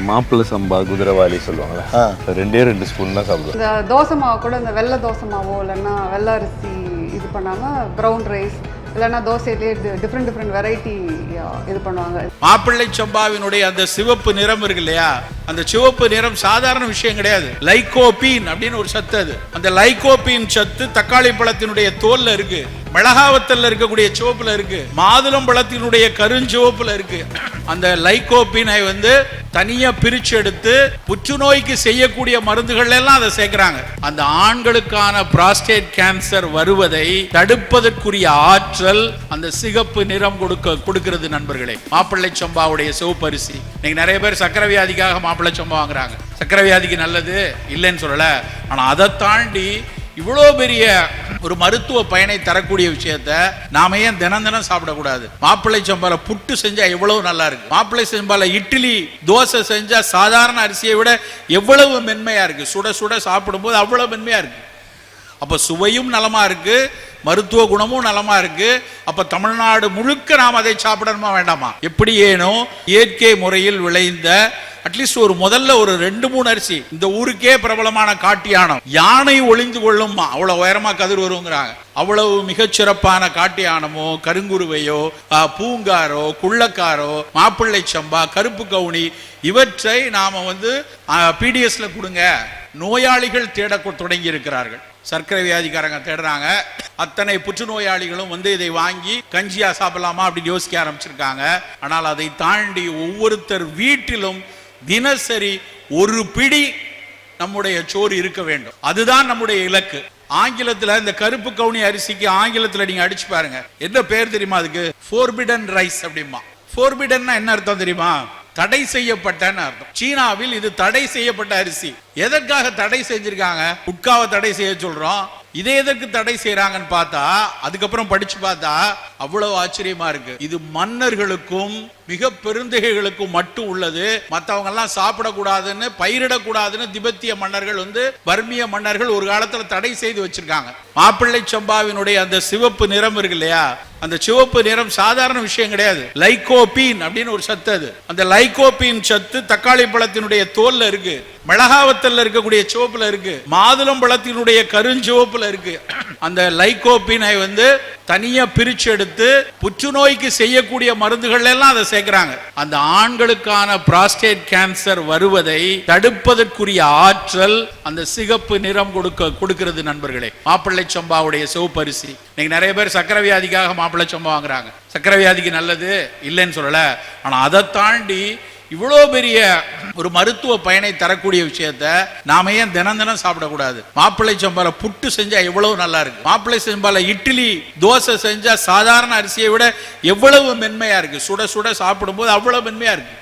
மாப்பிள்ளை சம்பா குதிரைவாலி சொல்லுவாங்களே, ரெண்டு ஸ்பூன் தான் சாப்பிடுவோம். இந்த தோசை மாவு கூட இந்த வெள்ளை தோசை மாவோ இல்லைன்னா வெள்ளை அரிசி இது பண்ணாமல் ப்ரௌன் ரைஸ் இல்லைன்னா தோசையிலே டிஃப்ரெண்ட் வெரைட்டி இது பண்ணுவாங்க. மாப்பிள்ளை சம்பாவினுடைய அந்த சிவப்பு நிறம் இருக்கு இல்லையா, அந்த சிவப்பு நிறம் சாதாரண விஷயம் கிடையாது. லைகோபீன் அப்படின்னு ஒரு சத்து. அது அந்த லைகோபீன் சத்து தக்காளி பழத்தினுடைய தோல்ல இருக்கு, மிளகாவத்தல்ல இருக்கக்கூடிய சிவப்புல இருக்கு, மாதுளம் பழத்தினுடைய கருஞ்சிவப்புல இருக்கு. அந்த லைகோபீனை தனியா பிரிச்சு எடுத்து புற்றுநோய்க்கு செய்யக்கூடிய மருந்துகள் எல்லாம் அதை சேர்க்கிறாங்க. அந்த ஆண்களுக்கான புரோஸ்டேட் கேன்சர் வருவதை தடுப்பதற்குரிய ஆற்றல் அந்த சிகப்பு நிறம் கொடுக்கிறது நண்பர்களே. மாப்பிள்ளை சம்பாவுடைய சிவப்பரிசி. இன்னைக்கு நிறைய பேர் சக்கரை வியாதிக்காக மாப்பிள்ளை சம்பா வாங்குறாங்க. சக்கரை வியாதிக்கு நல்லது இல்லைன்னு சொல்லல, ஆனா அதை தாண்டி இவ்வளோ பெரிய ஒரு மருத்துவ பயனை தரக்கூடிய விஷயத்த நாம ஏன் தினம் சாப்பிடக்கூடாது? மாப்பிள்ளை சம்பால புட்டு செஞ்சா எவ்வளவு நல்லா இருக்கு, மாப்பிள்ளை சம்பால இட்லி தோசை செஞ்சா சாதாரண அரிசியை விட எவ்வளவு மென்மையா இருக்கு, சுட சுட சாப்பிடும்போது அவ்வளவு மென்மையா இருக்கு. அப்ப சுவையும் நலமா இருக்கு, மருத்துவ குணமும் நலமா இருக்கு. அப்ப தமிழ்நாடு முழுக்க நாம் அதை சாப்பிடணுமா வேண்டாமா? எப்படி ஏனோ இயற்கை முறையில் விளைந்த அட்லீஸ்ட் முதல்ல ஒரு 2-3 அரிசி. இந்த ஊருக்கே பிரபலமான காட்டு யானை ஒளிந்து கொள்ளும், அவ்வளவு உயரமா கதிர் வருங்கிறாங்க. அவ்வளவு மிகச்சிறப்பான காட்டு யானமோ கருங்குருவையோ பூங்காரோ குள்ளக்காரோ மாப்பிள்ளை சம்பா கருப்பு கவுனி இவற்றை நாம பிடிஎஸ்ல கொடுங்க. நோயாளிகள் தேட தொடங்கி இருக்கிறார்கள். சர்க்கரை வியாதிக்காரங்க தேடுறாங்க. அத்தனை புற்றுநோயாளிகளும் இதை வாங்கி கஞ்சியா சாப்பிடலாமா அப்படின்னு யோசிக்க ஆரம்பிச்சிருக்காங்க. ஆனால் அதை தாண்டி ஒவ்வொருத்தர் வீட்டிலும் தினசரி ஒரு பிடி நம்முடைய சோறு இருக்க வேண்டும். அதுதான் நம்முடைய இலக்கு. ஆங்கிலத்துல இந்த கருப்பு கவுனி அரிசிக்கு ஆங்கிலத்துல நீங்க அடிச்சு பாருங்க, என்ன பேர் தெரியுமா? அதுக்கு ஃபோர்பிடன் ரைஸ் அப்படிமா. ஃபோர்பிடன்னா என்ன அர்த்தம் தெரியுமா? தடை செய்யப்பட்டன்னு அர்த்தம். சீனாவில் இது தடை செய்யப்பட்ட அரிசி. எதற்காக தடை செஞ்சிருக்காங்க? குட்காவை தடை செய்ய சொல்றோம், இதை எதற்கு தடை செய்யறாங்கன்னு பார்த்தா, அதுக்கப்புறம் படிச்சு பார்த்தா அவ்வளவு ஆச்சரியமா இருக்கு. இது மன்னர்களுக்கும் மிக பெருந்தகைகளுக்கும் மட்டும் உள்ளது. மற்றவங்க எல்லாம் சாப்பிடக்கூடாதுன்னு பயிரிடக்கூடாதுன்னு திபெத்திய மன்னர்கள் பர்மிய மன்னர்கள் ஒரு காலத்துல தடை செய்து வச்சிருக்காங்க. மாப்பிள்ளை சம்பாவினுடைய அந்த சிவப்பு நிறம் இருக்கு இல்லையா, அந்த சிவப்பு நிறம் சாதாரண விஷயம் கிடையாது. லைகோபீன் அப்படின்னு ஒரு சத்து. அது அந்த லைகோபீன் சத்து தக்காளி பழத்தினுடைய தோல்ல இருக்கு, மிளகாவத்தல்ல இருக்கக்கூடிய சிவப்புல இருக்கு, மாதுளம் பழத்தினுடைய கருஞ்சிவப்புல இருக்கு. அந்த லைகோபீனை தனியா பிரிச்சு எடுத்து புற்றுநோய்க்கு செய்யக்கூடிய மருந்துகள் எல்லாம் அதை சேர்க்கிறாங்க. அந்த ஆண்களுக்கான புரோஸ்டேட் கேன்சர் வருவதை தடுப்பதற்குரிய ஆற்றல் அந்த சிகப்பு நிறம் கொடுக்கிறது நண்பர்களே. மாப்பிள்ளை சம்பாவுடைய சிவப்பரிசி. இன்னைக்கு நிறைய பேர் சக்கரை வியாதிக்காக மாப்பிள்ளை சம்பா வாங்குறாங்க. சக்கரை வியாதிக்கு நல்லது இல்லைன்னு சொல்லல, ஆனா அதை தாண்டி இவ்வளோ பெரிய ஒரு மருத்துவ பயனை தரக்கூடிய விஷயத்த நாம ஏன் தினம் சாப்பிடக்கூடாது? மாப்பிள்ளை சம்பால புட்டு செஞ்சா எவ்வளவு நல்லா இருக்கு, மாப்பிள்ளை சம்பால இட்லி தோசை செஞ்சா சாதாரண அரிசியை விட எவ்வளவு மென்மையா இருக்கு, சுட சுட சாப்பிடும்போது அவ்வளவு மென்மையா இருக்கு.